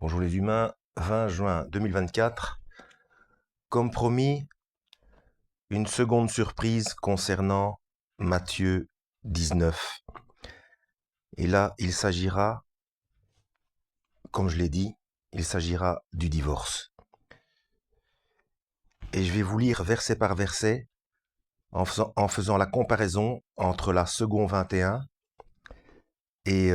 Bonjour les humains, 20 juin 2024. Comme promis, une seconde surprise concernant Matthieu 19. Et là, il s'agira, comme je l'ai dit, il s'agira du divorce. Et je vais vous lire verset par verset en faisant la comparaison entre la seconde 21 et,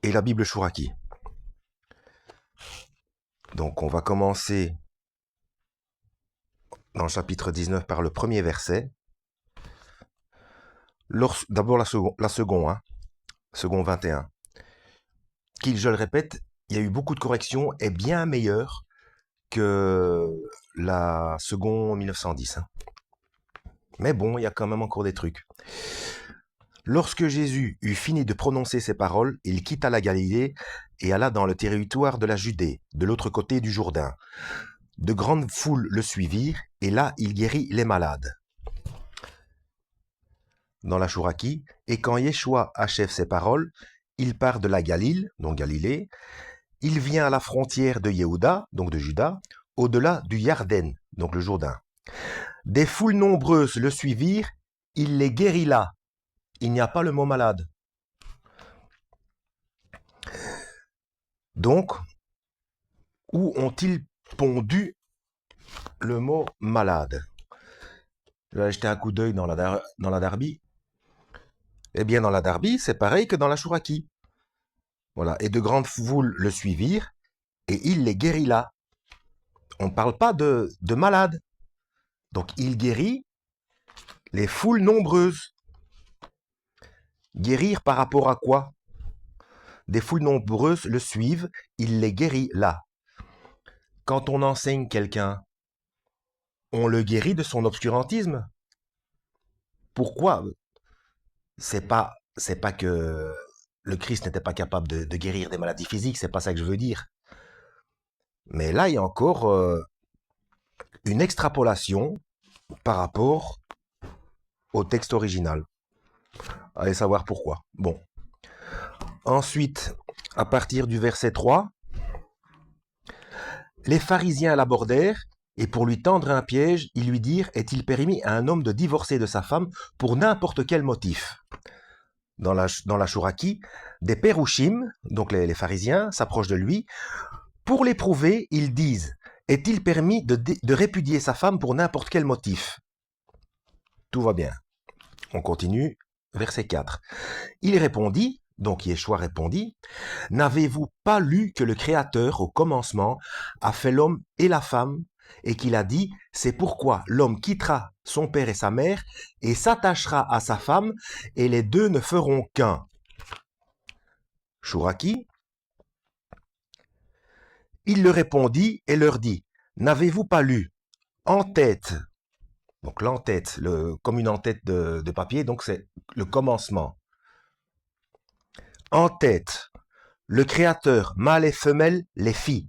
et la Bible Chouraki. Donc on va commencer dans le chapitre 19 par le premier verset. D'abord la seconde, seconde 21. Qui, je le répète, il y a eu beaucoup de corrections, est bien meilleure que la seconde 1910. Mais bon, il y a quand même encore des trucs. Lorsque Jésus eut fini de prononcer ces paroles, il quitta la Galilée et alla dans le territoire de la Judée, de l'autre côté du Jourdain. De grandes foules le suivirent, et là il guérit les malades. Dans la Chouraki, et quand Yeshua achève ces paroles, il part de la Galile, donc Galilée, il vient à la frontière de Yehuda, donc de Juda, au-delà du Yarden, donc le Jourdain. Des foules nombreuses le suivirent, il les guérit là. Il n'y a pas le mot malade. Donc, où ont-ils pondu le mot malade? Je vais jeter un coup d'œil dans la Darby. Eh bien, dans la Darby, c'est pareil que dans la Chouraki. Voilà. Et de grandes foules le suivirent, et il les guérit là. On ne parle pas de malade. Donc, il guérit les foules nombreuses. Guérir par rapport à quoi? Des foules nombreuses le suivent, il les guérit là. Quand on enseigne quelqu'un, on le guérit de son obscurantisme. Pourquoi? C'est pas que le Christ n'était pas capable de guérir des maladies physiques, c'est pas ça que je veux dire. Mais là, il y a encore une extrapolation par rapport au texte original. Allez savoir pourquoi. Bon. Ensuite, à partir du verset 3, les pharisiens l'abordèrent, et pour lui tendre un piège, ils lui dirent, est-il permis à un homme de divorcer de sa femme pour n'importe quel motif? Dans la Chouraki, des Pérouchim, donc les pharisiens, s'approchent de lui. Pour l'éprouver, ils disent, est-il permis de répudier sa femme pour n'importe quel motif? Tout va bien. On continue, verset 4. Il répondit, donc Yeshua répondit, n'avez-vous pas lu que le Créateur, au commencement, a fait l'homme et la femme, et qu'il a dit, c'est pourquoi l'homme quittera son père et sa mère, et s'attachera à sa femme, et les deux ne feront qu'un. Chouraki. Il leur répondit et leur dit, n'avez-vous pas lu en tête, donc l'en-tête, comme une en-tête de papier, donc c'est le commencement. En tête, le Créateur, mâle et femelle, les fit.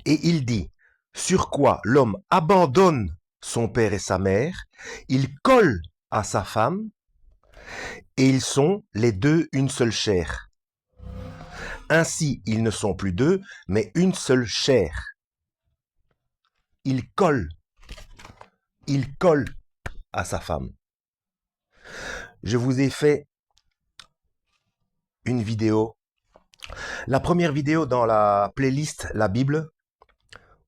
Et il dit, sur quoi l'homme abandonne son père et sa mère, il colle à sa femme, et ils sont les deux une seule chair. Ainsi, ils ne sont plus deux, mais une seule chair. Il colle à sa femme. Je vous ai fait une vidéo, la première vidéo dans la playlist La Bible,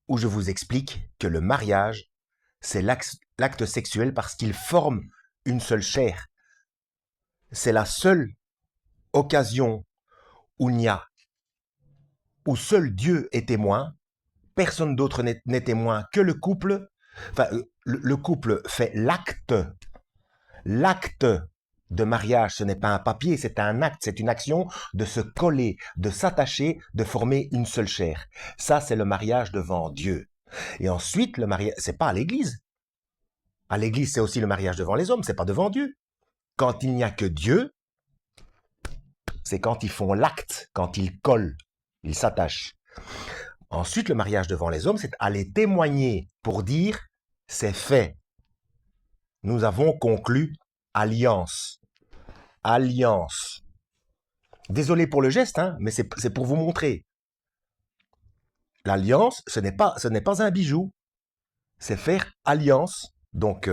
où je vous explique que le mariage, c'est l'acte sexuel parce qu'il forme une seule chair. C'est la seule occasion où seul Dieu est témoin, personne d'autre n'est témoin que le couple. Enfin, le couple fait l'acte de mariage, ce n'est pas un papier, c'est un acte, c'est une action de se coller, de s'attacher, de former une seule chair. Ça, c'est le mariage devant Dieu. Et ensuite, le mariage, c'est pas à l'église. À l'église, c'est aussi le mariage devant les hommes, c'est pas devant Dieu. Quand il n'y a que Dieu, c'est quand ils font l'acte, quand ils collent, ils s'attachent. Ensuite, le mariage devant les hommes, c'est aller témoigner pour dire, c'est fait. Nous avons conclu alliance. Alliance. Désolé pour le geste, mais c'est pour vous montrer. l'alliance, ce n'est pas un bijou, c'est faire alliance. Donc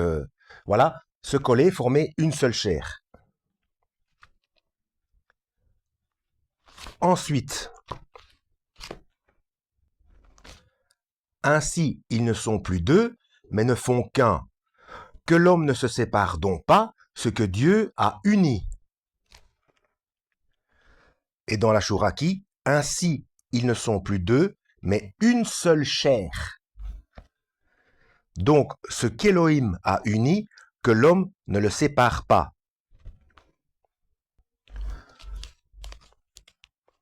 voilà, se coller, former une seule chair. Ensuite, ainsi ils ne sont plus deux, mais ne font qu'un. Que l'homme ne se sépare donc pas, ce que Dieu a uni. Et dans la Chouraki, ainsi ils ne sont plus deux, mais une seule chair. Donc ce qu'Élohim a uni, que l'homme ne le sépare pas.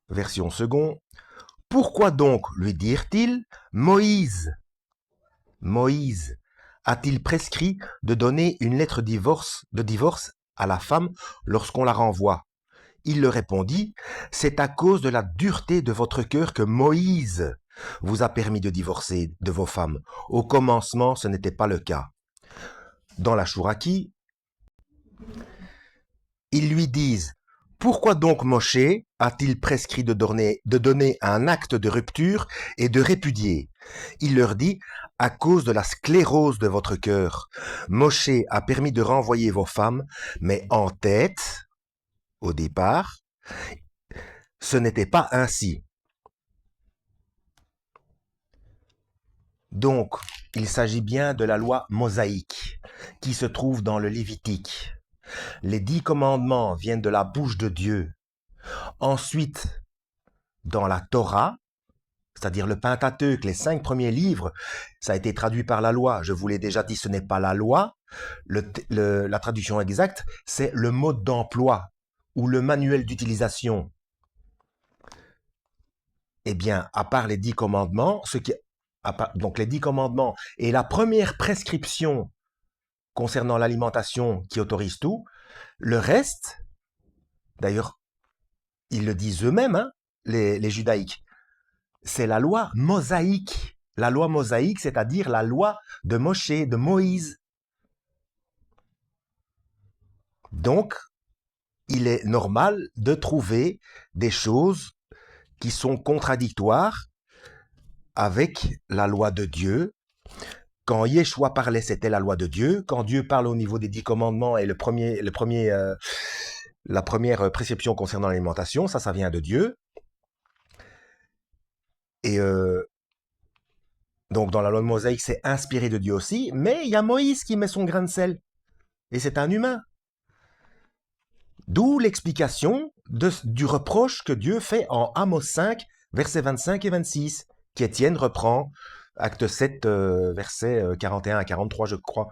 Version second. Pourquoi donc, lui dirent-ils, Moïse a-t-il prescrit de donner une lettre de divorce à la femme lorsqu'on la renvoie? Il leur répondit, c'est à cause de la dureté de votre cœur que Moïse vous a permis de divorcer de vos femmes. Au commencement, ce n'était pas le cas. Dans la Chouraki, ils lui disent, pourquoi donc Moshe a-t-il prescrit de donner un acte de rupture et de répudier? Il leur dit, à cause de la sclérose de votre cœur, Moshe a permis de renvoyer vos femmes, mais en tête, au départ, ce n'était pas ainsi. Donc, il s'agit bien de la loi mosaïque, qui se trouve dans le Lévitique. Les 10 commandements viennent de la bouche de Dieu. Ensuite, dans la Torah, c'est-à-dire le Pentateuque, les 5 premiers livres, ça a été traduit par la loi. Je vous l'ai déjà dit, ce n'est pas la loi. La traduction exacte, c'est le mode d'emploi ou le manuel d'utilisation. Eh bien, à part les 10 commandements, donc les 10 commandements et la première prescription concernant l'alimentation qui autorise tout, le reste, d'ailleurs, ils le disent eux-mêmes, hein, les judaïques, c'est la loi mosaïque. La loi mosaïque, c'est-à-dire la loi de Moshe, de Moïse. Donc, il est normal de trouver des choses qui sont contradictoires avec la loi de Dieu. Quand Yeshua parlait, c'était la loi de Dieu. Quand Dieu parle au niveau des 10 commandements et la première préception concernant l'alimentation, ça vient de Dieu. Et donc dans la loi mosaïque, c'est inspiré de Dieu aussi, mais il y a Moïse qui met son grain de sel. Et c'est un humain. D'où l'explication du reproche que Dieu fait en Amos 5, versets 25 et 26, qu'Étienne reprend, acte 7, versets 41 à 43, je crois.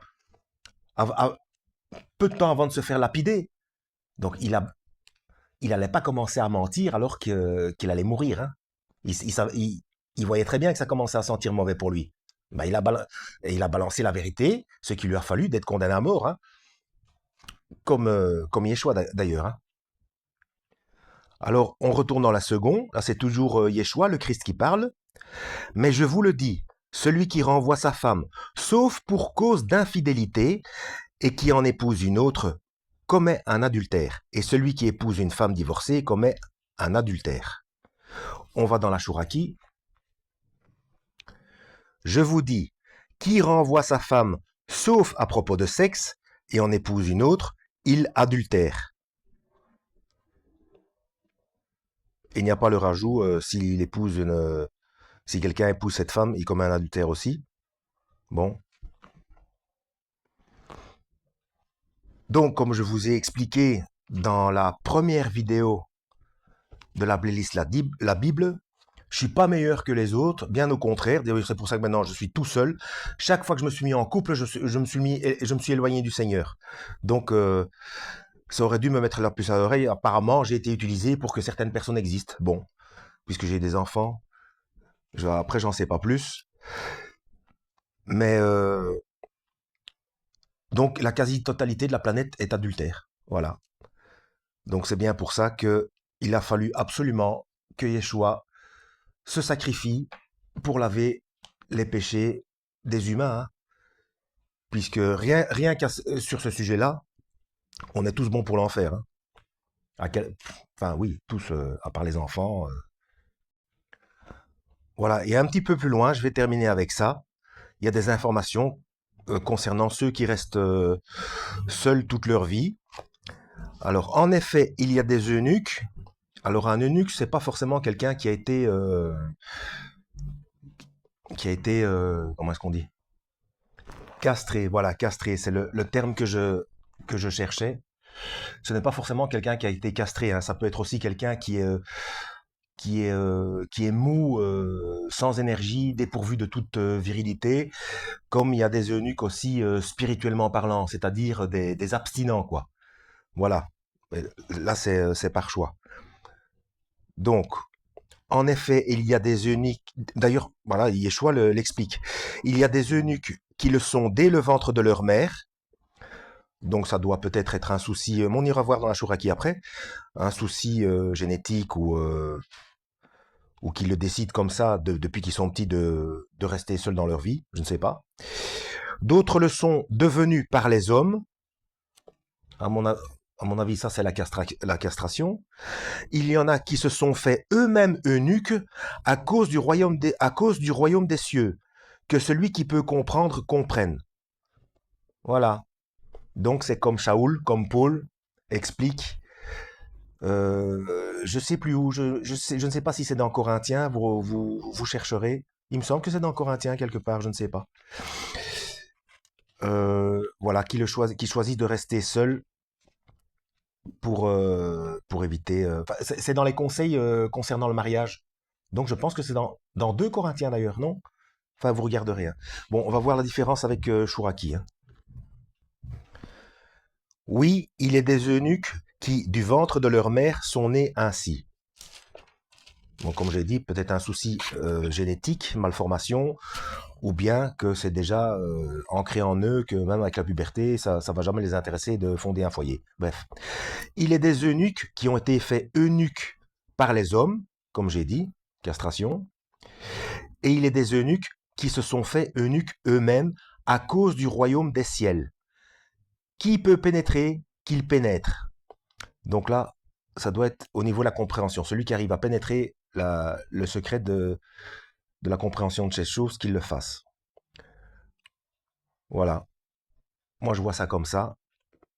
Peu de temps avant de se faire lapider. Donc il allait pas commencer à mentir alors qu'il allait mourir. Hein. Il voyait très bien que ça commençait à sentir mauvais pour lui. Ben, il a balancé la vérité, ce qui lui a fallu d'être condamné à mort, hein. Comme Yeshua d'ailleurs. Hein. Alors, on retourne dans la seconde. Là, c'est toujours Yeshua, le Christ, qui parle. Mais je vous le dis, celui qui renvoie sa femme, sauf pour cause d'infidélité, et qui en épouse une autre, commet un adultère. Et celui qui épouse une femme divorcée commet un adultère. On va dans la Chouraki. Je vous dis, qui renvoie sa femme, sauf à propos de sexe, et en épouse une autre, il adultère. Il n'y a pas le rajout, si quelqu'un épouse cette femme, il commet un adultère aussi. Bon. Donc, comme je vous ai expliqué dans la première vidéo de la playlist La Bible, je suis pas meilleur que les autres, bien au contraire. D'ailleurs, c'est pour ça que maintenant je suis tout seul. Chaque fois que je me suis mis en couple, je me suis éloigné du Seigneur. Donc, ça aurait dû me mettre la puce à l'oreille. Apparemment, j'ai été utilisé pour que certaines personnes existent. Bon, puisque j'ai des enfants. Après, j'en sais pas plus. Mais donc, la quasi-totalité de la planète est adultère. Voilà. Donc, c'est bien pour ça qu'il a fallu absolument que Yeshua se sacrifie pour laver les péchés des humains. Hein. Puisque rien sur ce sujet-là, on est tous bons pour l'enfer. Hein. Enfin, oui, tous, à part les enfants. Voilà, et un petit peu plus loin, je vais terminer avec ça. Il y a des informations concernant ceux qui restent seuls toute leur vie. Alors, en effet, il y a des eunuques. Alors, un eunuque, c'est pas forcément quelqu'un qui a été, comment est-ce qu'on dit? Castré. Voilà, castré, c'est le terme que je cherchais. Ce n'est pas forcément quelqu'un qui a été castré, hein. Ça peut être aussi quelqu'un qui est mou, sans énergie, dépourvu de toute virilité, comme il y a des eunuques aussi spirituellement parlant, c'est-à-dire des abstinents, quoi. Voilà. Là, c'est par choix. Donc, en effet, il y a des eunuques. D'ailleurs, voilà, Yeshua l'explique. Il y a des eunuques qui le sont dès le ventre de leur mère. Donc, ça doit peut-être être un souci. On ira voir dans la Chouraki après, un souci génétique ou qui le décident comme ça depuis qu'ils sont petits de rester seuls dans leur vie. Je ne sais pas. D'autres le sont devenus par les hommes. À mon avis, ça c'est la castration. Il y en a qui se sont fait eux-mêmes eunuques à cause du royaume des cieux, que celui qui peut comprendre comprenne. Voilà. Donc c'est comme Shaoul, comme Paul explique. Je sais plus où, je ne sais pas si c'est dans Corinthiens, vous chercherez. Il me semble que c'est dans Corinthiens quelque part, je ne sais pas. Voilà, qui choisit de rester seul pour éviter. C'est dans les conseils concernant le mariage. Donc je pense que c'est dans 2 Corinthiens d'ailleurs, non? Enfin, vous regarderez, hein. Bon, on va voir la différence avec Chouraki, hein. Oui, il est des eunuques qui, du ventre de leur mère, sont nés ainsi. Bon, comme j'ai dit, peut-être un souci génétique, malformation, ou bien que c'est déjà ancré en eux, que même avec la puberté, ça va jamais les intéresser de fonder un foyer. Bref. Il est des eunuques qui ont été faits eunuques par les hommes, comme j'ai dit, castration, et il est des eunuques qui se sont faits eunuques eux-mêmes à cause du royaume des ciels. Qui peut pénétrer, qu'il pénètre. Donc là, ça doit être au niveau de la compréhension. Celui qui arrive à pénétrer le secret de la compréhension de ces choses, qu'il le fasse. Voilà. Moi, je vois ça comme ça.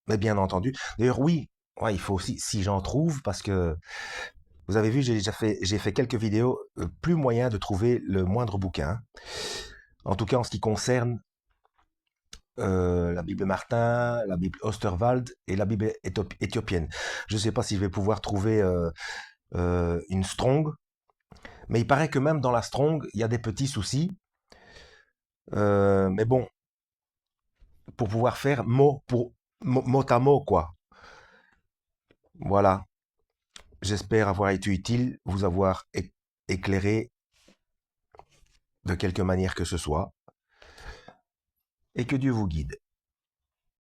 Mais bien entendu. D'ailleurs, oui, ouais, il faut aussi, si j'en trouve, parce que vous avez vu, j'ai fait quelques vidéos, plus moyen de trouver le moindre bouquin. En tout cas, en ce qui concerne la Bible Martin, la Bible Osterwald et la Bible éthiopienne. Je ne sais pas si je vais pouvoir trouver une Strong, mais il paraît que même dans la Strong, il y a des petits soucis. Mais bon, pour pouvoir faire mot à mot, quoi. Voilà. J'espère avoir été utile, vous avoir éclairé de quelque manière que ce soit, et que Dieu vous guide.